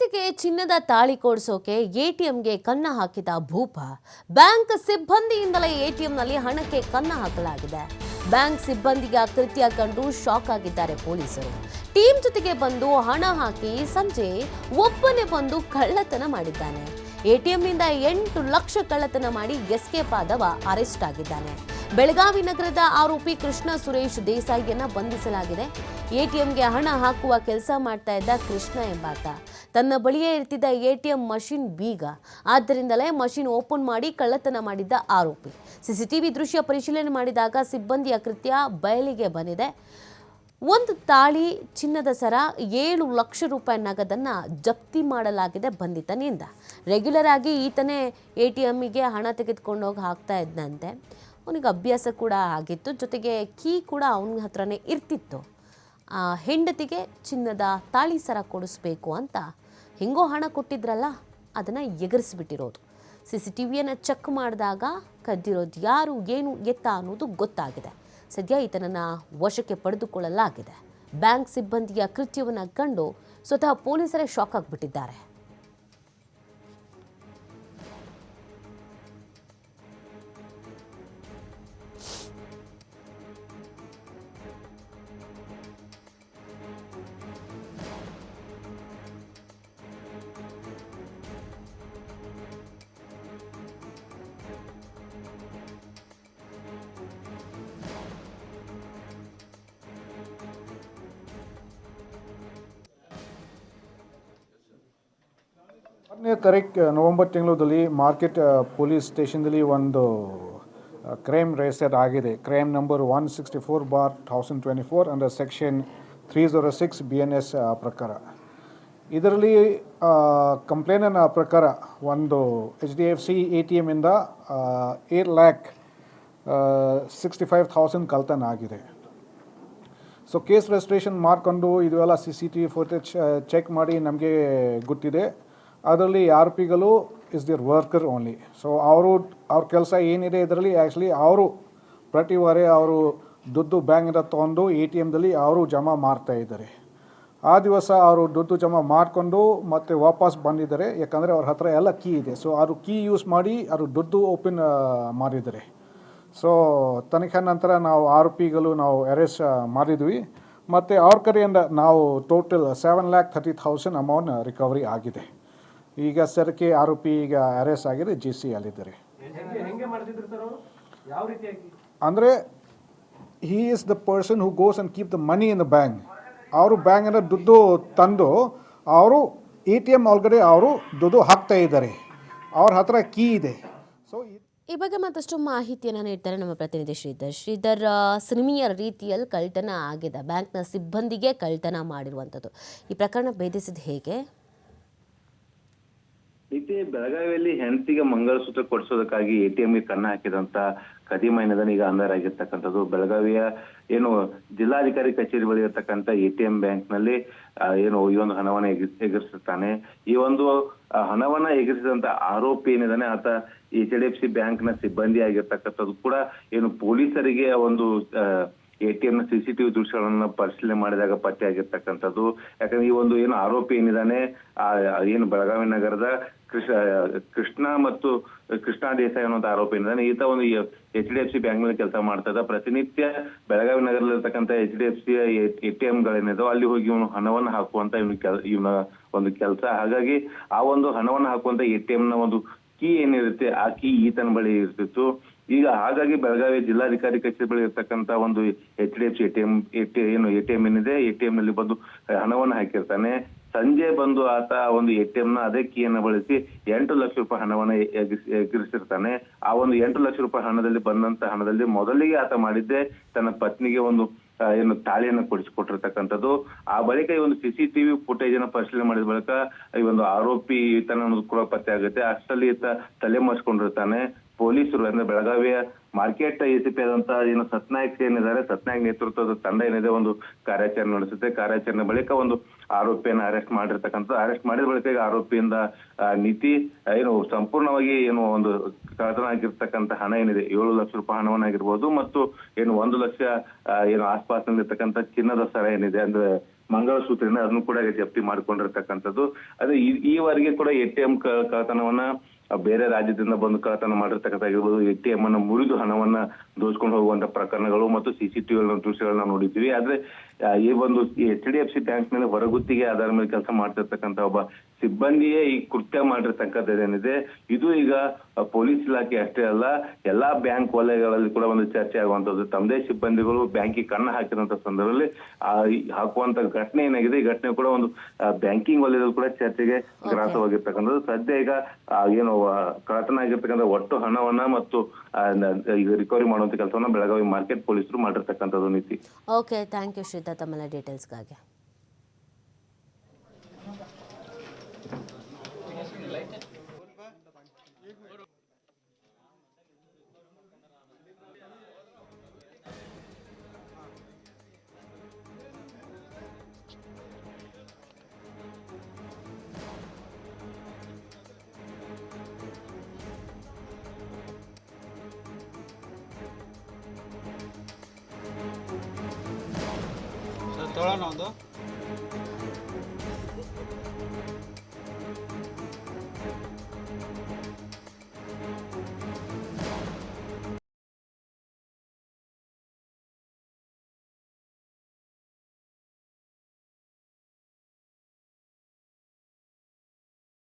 ಹೆಂಡತಿಗೆ ಚಿನ್ನದ ತಾಳಿ ಕೊಡಿಸೋಕೆ ಎಟಿಎಂಗೆ ಕನ್ನ ಹಾಕಿದ ಭೂಪ. ಬ್ಯಾಂಕ್ ಸಿಬ್ಬಂದಿಯಿಂದಲೇ ಎಟಿಎಂನಲ್ಲಿ ಹಣಕ್ಕೆ ಕನ್ನ ಹಾಕಲಾಗಿದೆ. ಬ್ಯಾಂಕ್ ಸಿಬ್ಬಂದಿಗೆ ಕೃತ್ಯ ಕಂಡು ಶಾಕ್ ಆಗಿದ್ದಾರೆ ಪೊಲೀಸರು. ಟೀಮ್ ಜೊತೆಗೆ ಬಂದು ಹಣ ಹಾಕಿ ಸಂಜೆ ಒಬ್ಬನೇ ಬಂದು ಕಳ್ಳತನ ಮಾಡಿದ್ದಾನೆ. ಎಟಿಎಂನಿಂದ 8 ಲಕ್ಷ ಕಳ್ಳತನ ಮಾಡಿ ಎಸ್ಕೇಪ್ ಆದವ ಅರೆಸ್ಟ್ ಆಗಿದ್ದಾನೆ. ಬೆಳಗಾವಿ ನಗರದ ಆರೋಪಿ ಕೃಷ್ಣ ಸುರೇಶ್ ದೇಸಾಯಿಯನ್ನ ಬಂಧಿಸಲಾಗಿದೆ. ಎಟಿಎಂಗೆ ಹಣ ಹಾಕುವ ಕೆಲಸ ಮಾಡ್ತಾ ಇದ್ದ ಕೃಷ್ಣ ಎಂಬಾತ ತನ್ನ ಬಳಿಯೇ ಇರ್ತಿದ್ದ ಎಟಿಎಂ ಮಷಿನ್ ಬೀಗ, ಆದ್ದರಿಂದಲೇ ಮಷಿನ್ ಓಪನ್ ಮಾಡಿ ಕಳ್ಳತನ ಮಾಡಿದ್ದ ಆರೋಪಿ. ಸಿಸಿಟಿವಿ ದೃಶ್ಯ ಪರಿಶೀಲನೆ ಮಾಡಿದಾಗ ಸಿಬ್ಬಂದಿಯ ಕೃತ್ಯ ಬಯಲಿಗೆ ಬಂದಿದೆ. ಒಂದು ತಾಳಿ ಚಿನ್ನದ ಸರ 7 ಲಕ್ಷ ರೂಪಾಯಿ ನಗದನ್ನು ಜಪ್ತಿ ಮಾಡಲಾಗಿದೆ ಬಂಧಿತನಿಂದ. ರೆಗ್ಯುಲರ್ ಆಗಿ ಈತನೇ ಎಟಿಎಮ್ಮಿಗೆ ಹಣ ತೆಗೆದುಕೊಂಡೋಗಿ ಹಾಕ್ತಾ ಇದ್ದಂತೆ. ಅವನಿಗೆ ಅಭ್ಯಾಸ ಕೂಡ ಆಗಿತ್ತು, ಜೊತೆಗೆ ಕೀ ಕೂಡ ಅವನ ಹತ್ರನೇ ಇರ್ತಿತ್ತು. ಹೆಂಡತಿಗೆ ಚಿನ್ನದ ತಾಳಿ ಸರ ಕೊಡಿಸ್ಬೇಕು ಅಂತ ಹೆಂಗೋ ಹಣ ಕೊಟ್ಟಿದ್ರಲ್ಲ, ಅದನ್ನು ಎಗರಿಸ್ಬಿಟ್ಟಿರೋದು. CCTVಯನ್ನು ಚೆಕ್ ಮಾಡಿದಾಗ ಕದ್ದಿರೋದು ಯಾರು, ಏನು, ಎತ್ತ ಅನ್ನೋದು ಗೊತ್ತಾಗಿದೆ. ಸದ್ಯ ಈತನನ್ನು ವಶಕ್ಕೆ ಪಡೆದುಕೊಳ್ಳಲಾಗಿದೆ. ಬ್ಯಾಂಕ್ ಸಿಬ್ಬಂದಿಯ ಕೃತ್ಯವನ್ನು ಕಂಡು ಸ್ವತಃ ಪೊಲೀಸರೇ ಶಾಕ್ ಆಗಿಬಿಟ್ಟಿದ್ದಾರೆ. ತಾರೀಕು ನವೆಂಬರ್ ತಿಂಗಳಲ್ಲಿ ಮಾರ್ಕೆಟ್ ಪೊಲೀಸ್ ಸ್ಟೇಷನ್ದಲ್ಲಿ ಒಂದು ಕ್ರೈಮ್ ರಿಜಿಸ್ಟರ್ ಆಗಿದೆ. Crime number 164/1024 under section 306 BNS ಪ್ರಕಾರ. ಇದರಲ್ಲಿ ಕಂಪ್ಲೇಂಟಿನ ಪ್ರಕಾರ ಒಂದು HDFC ATM ಇಂದ 8,65,000 ಕಳ್ತನ ಆಗಿದೆ. ಸೊ ಕೇಸ್ ರಿಜಿಸ್ಟ್ರೇಷನ್ ಮಾಡಿಕೊಂಡು ಇದೆಲ್ಲ CCTV ಫುಟೇಜ್ ಚೆಕ್ ಮಾಡಿ ನಮಗೆ ಗೊತ್ತಿದೆ. ಅದರಲ್ಲಿ ಆರೋಪಿಗಳು is their worker only. So ಅವ್ರ ಕೆಲಸ ಏನಿದೆ ಇದರಲ್ಲಿ ಆ್ಯಕ್ಚುಲಿ ಅವರು ಪ್ರತಿ ವಾರ ಅವರು ದುಡ್ಡು ಬ್ಯಾಂಕಿಂದ ತೊಗೊಂಡು ATMದಲ್ಲಿ ಅವರು ಜಮಾ ಮಾಡ್ತಾ ಇದ್ದಾರೆ. ಆ ದಿವಸ ಅವರು ದುಡ್ಡು ಜಮಾ ಮಾಡಿಕೊಂಡು ಮತ್ತೆ ವಾಪಸ್ ಬಂದಿದ್ದಾರೆ, ಯಾಕಂದರೆ ಅವ್ರ ಹತ್ರ ಎಲ್ಲ ಕೀ ಇದೆ. ಸೊ ಅವರು ಕೀ ಯೂಸ್ ಮಾಡಿ ಅವರು ದುಡ್ಡು ಓಪನ್ ಮಾಡಿದ್ದಾರೆ. ಸೊ ತನಿಖೆ ನಂತರ ನಾವು ಆರೋಪಿಗಳು ನಾವು ಅರೆಸ್ಟ್ ಮಾಡಿದ್ವಿ. ಮತ್ತು ಅವ್ರ ಕಡೆಯಿಂದ ನಾವು ಟೋಟಲ್ 7,30,000 ಅಮೌಂಟ್ ರಿಕವರಿ ಆಗಿದೆ. ಈಗ ಸರಕ್ಕೆ ಆರೋಪಿ ಈಗ ಅರೆಸ್ಟ್ ಆಗಿದೆ, GC ಅಲ್ಲಿದ್ದಾರೆ. ಅಂದರೆ he is the person who goes and keep the money in the bank. ಅವರು ಬ್ಯಾಂಕಿನ ದುಡ್ಡು ತಂದು ಅವರು ATM ಒಳಗಡೆ ಅವರು ದುಡ್ಡು ಹಾಕ್ತಾ ಇದ್ದಾರೆ. ಅವ್ರ ಹತ್ರ ಕೀ ಇದೆ. ಸೊ ಈ ಬಗ್ಗೆ ಮತ್ತಷ್ಟು ಮಾಹಿತಿಯನ್ನು ನೀಡ್ತಾರೆ ನಮ್ಮ ಪ್ರತಿನಿಧಿ ಶ್ರೀಧರ್. ಸಿನಿಮೀಯ ರೀತಿಯಲ್ಲಿ ಕಳ್ತನ ಆಗಿದೆ, ಬ್ಯಾಂಕ್ನ ಸಿಬ್ಬಂದಿಗೆ ಕಳ್ತನ ಮಾಡಿರುವಂಥದ್ದು. ಈ ಪ್ರಕರಣ ಭೇದಿಸಿದ ಹೇಗೆ? ಬೆಳಗಾವಿಯಲ್ಲಿ ಹೆಂಡತಿಗೆ ಮಂಗಳಸೂತ್ರ ಕೊಡಿಸೋದಕ್ಕಾಗಿ ATMಗೆ ಕನ್ನ ಹಾಕಿದಂತ ಖದೀಮ ಏನಿದಾನೆ ಈಗ ಅಂಧರ್ ಆಗಿರ್ತಕ್ಕಂಥದ್ದು. ಬೆಳಗಾವಿಯ ಏನು ಜಿಲ್ಲಾಧಿಕಾರಿ ಕಚೇರಿ ಬಳಿ ಇರತಕ್ಕಂಥ ATM ಬ್ಯಾಂಕ್ ನಲ್ಲಿ ಏನು ಈ ಒಂದು ಹಣವನ್ನ ಎಗರಿಸಿರ್ತಾನೆ. ಈ ಒಂದು ಹಣವನ್ನ ಎಗರಿಸಿದಂತ ಆರೋಪಿ ಏನಿದಾನೆ ಆತ HDFC ಬ್ಯಾಂಕ್ ನ ಸಿಬ್ಬಂದಿ ಆಗಿರ್ತಕ್ಕಂಥದ್ದು ಕೂಡ ಏನು ಪೊಲೀಸರಿಗೆ ಒಂದು ATM ನ CCTV ದೃಶ್ಯಗಳನ್ನ ಪರಿಶೀಲನೆ ಮಾಡಿದಾಗ ಪತ್ತೆ ಆಗಿರ್ತಕ್ಕಂಥದ್ದು. ಯಾಕಂದ್ರೆ ಈ ಒಂದು ಏನು ಆರೋಪಿ ಏನಿದಾನೆ ಏನು ಬೆಳಗಾವಿ ನಗರದ ಕೃಷ್ಣ ಮತ್ತು ಕೃಷ್ಣ ದೇಸಾಯಿ ಅನ್ನೋಂಥ ಆರೋಪಿ ಏನಿದಾನೆ ಈತ ಒಂದು HDFC ಬ್ಯಾಂಕ್ ನಲ್ಲಿ ಕೆಲಸ ಮಾಡ್ತಾ ಇದ್ದ. ಪ್ರತಿನಿತ್ಯ ಬೆಳಗಾವಿ ನಗರದಲ್ಲಿರ್ತಕ್ಕಂಥ HDFC ATM ಗಳೇನಿದಾವೆ ಅಲ್ಲಿ ಹೋಗಿ ಇವನು ಹಣವನ್ನ ಹಾಕುವಂತ ಇವನ ಒಂದು ಕೆಲಸ. ಹಾಗಾಗಿ ಆ ಒಂದು ಹಣವನ್ನ ಹಾಕುವಂತ ATM ನ ಒಂದು ಕೀ ಏನಿರುತ್ತೆ ಆ ಕೀ ಈತನ ಬಳಿ ಇರ್ತಿತ್ತು. ಈಗ ಹಾಗಾಗಿ ಬೆಳಗಾವಿ ಜಿಲ್ಲಾಧಿಕಾರಿ ಕಚೇರಿ ಬಳಿ ಇರ್ತಕ್ಕಂಥ ಒಂದು HDFC ATM ಏನಿದೆ ATM ನಲ್ಲಿ ಬಂದು ಹಣವನ್ನು ಹಾಕಿರ್ತಾನೆ. ಸಂಜೆ ಬಂದು ಆತ ಒಂದು ATM ನ ಅದೇ ಕೀಯನ್ನು ಬಳಸಿ 8 ಲಕ್ಷ ರೂಪಾಯಿ ಹಣವನ್ನ ಎಗರಿಸಿರ್ತಾನೆ. ಆ ಒಂದು 8 ಲಕ್ಷ ರೂಪಾಯಿ ಹಣದಲ್ಲಿ ಬಂದಂತ ಹಣದಲ್ಲಿ ಮೊದಲಿಗೆ ಆತ ಮಾಡಿದ್ದೆ ತನ್ನ ಪತ್ನಿಗೆ ಒಂದು ಏನು ತಾಳಿಯನ್ನು ಕೊಡಿಸಿಕೊಟ್ಟಿರ್ತಕ್ಕಂಥದ್ದು. ಆ ಬಳಿಕ ಈ ಒಂದು CCTV ಫುಟೇಜ್ ಅನ್ನ ಪರಿಶೀಲನೆ ಮಾಡಿದ ಬಳಿಕ ಈ ಒಂದು ಆರೋಪಿ ಈತನ ಅನ್ನೋದು ಕೂಡ ಪತ್ತೆ ಆಗುತ್ತೆ. ಅಷ್ಟರಲ್ಲಿ ಈತ ತಲೆ ಮರೆಸ್ಕೊಂಡಿರ್ತಾನೆ. ಪೊಲೀಸರು ಅಂದ್ರೆ ಬೆಳಗಾವಿಯ ಮಾರ್ಕೆಟ್ ACP ಆದಂತ ಏನು ಸತ್ನಾಯಕ್ ಏನಿದ್ದಾರೆ, ಸತ್ನಾಯಕ್ ನೇತೃತ್ವದ ತಂಡ ಏನಿದೆ ಒಂದು ಕಾರ್ಯಾಚರಣೆ ನಡೆಸುತ್ತೆ. ಕಾರ್ಯಾಚರಣೆ ಬಳಿಕ ಒಂದು ಆರೋಪಿಯನ್ನ ಅರೆಸ್ಟ್ ಮಾಡಿರ್ತಕ್ಕಂಥದ್ದು. ಅರೆಸ್ಟ್ ಮಾಡಿದ ಬಳಿಕ ಈಗ ಆರೋಪಿಯಿಂದ ನೀತಿ ಏನು ಸಂಪೂರ್ಣವಾಗಿ ಏನು ಒಂದು ಕಳ್ಳತನ ಆಗಿರ್ತಕ್ಕಂಥ ಹಣ ಏನಿದೆ 7 ಲಕ್ಷ ರೂಪಾಯಿ ಹಣವನ್ನಾಗಿರ್ಬೋದು ಮತ್ತು ಏನು 1 ಲಕ್ಷ ಏನು ಆಸ್ಪಾಸ್ನಲ್ಲಿರ್ತಕ್ಕಂಥ ಚಿನ್ನದ ಸರ ಏನಿದೆ ಅಂದ್ರೆ ಮಂಗಳಸೂತ್ರನ ಅದನ್ನು ಕೂಡ ಜಪ್ತಿ ಮಾಡ್ಕೊಂಡಿರ್ತಕ್ಕಂಥದ್ದು. ಅದೇ ಈವರೆಗೆ ಕೂಡ ATM ಕಳ್ಳತನವನ್ನ ಬೇರೆ ರಾಜ್ಯದಿಂದ ಬಂದು ಕಳ್ಳತನ ಮಾಡಿರ್ತಕ್ಕಂಥ ಆಗಿರ್ಬೋದು, ATM ಅನ್ನ ಮುರಿದು ಹಣವನ್ನ ದೋಚ್ಕೊಂಡು ಹೋಗುವಂತ ಪ್ರಕರಣಗಳು ಮತ್ತು CCTV ದೃಶ್ಯಗಳನ್ನ ನೋಡಿದ್ವಿ. ಆದ್ರೆ ಈ ಒಂದು HDFC ಬ್ಯಾಂಕ್ ನಲ್ಲಿ ಹೊರಗುತ್ತಿಗೆ ಆಧಾರ ಮೇಲೆ ಕೆಲಸ ಮಾಡ್ತಿರ್ತಕ್ಕಂಥ ಒಬ್ಬ ಸಿಬ್ಬಂದಿಯೇ ಈ ಕೃತ್ಯ ಮಾಡಿರ್ತಕ್ಕಂಥದ್ದೇನಿದೆ, ಇದು ಈಗ ಪೊಲೀಸ್ ಇಲಾಖೆ ಅಷ್ಟೇ ಅಲ್ಲ, ಎಲ್ಲಾ ಬ್ಯಾಂಕ್ ವಲಯಗಳಲ್ಲಿ ಕೂಡ ಒಂದು ಚರ್ಚೆ ಆಗುವಂತದ್ದು. ತಮ್ಮದೇ ಸಿಬ್ಬಂದಿಗಳು ಬ್ಯಾಂಕಿಗೆ ಕಣ್ಣ ಹಾಕಿದಂತ ಸಂದರ್ಭದಲ್ಲಿ ಹಾಕುವಂತ ಘಟನೆ ಏನಾಗಿದೆ, ಈ ಘಟನೆ ಕೂಡ ಒಂದು ಬ್ಯಾಂಕಿಂಗ್ ವಲಯದಲ್ಲಿ ಕೂಡ ಚರ್ಚೆಗೆ ಗ್ರಾಸವಾಗಿರ್ತಕ್ಕಂಥದ್ದು. ಸದ್ಯ ಈಗ ಏನು ಕಳ್ಳತನ ಆಗಿರ್ತಕ್ಕಂಥ ಒಟ್ಟು ಹಣವನ್ನ ಮತ್ತು ಈಗ ರಿಕವರಿ ಮಾಡುವಂತ ಕೆಲಸವನ್ನ ಬೆಳಗಾವಿ ಮಾರ್ಕೆಟ್ ಪೊಲೀಸರು ಮಾಡಿರ್ತಕ್ಕಂಥದ್ದು. ನೀತಿ. ಓಕೆ, ಥ್ಯಾಂಕ್ ಯು ಶ್ರೀತಾ ತಮ್ಮೆಲ್ಲ ಡೀಟೇಲ್ಸ್ಗಾಗಿ. ತೊಗೊಳ್ಳೋಣ ಒಂದು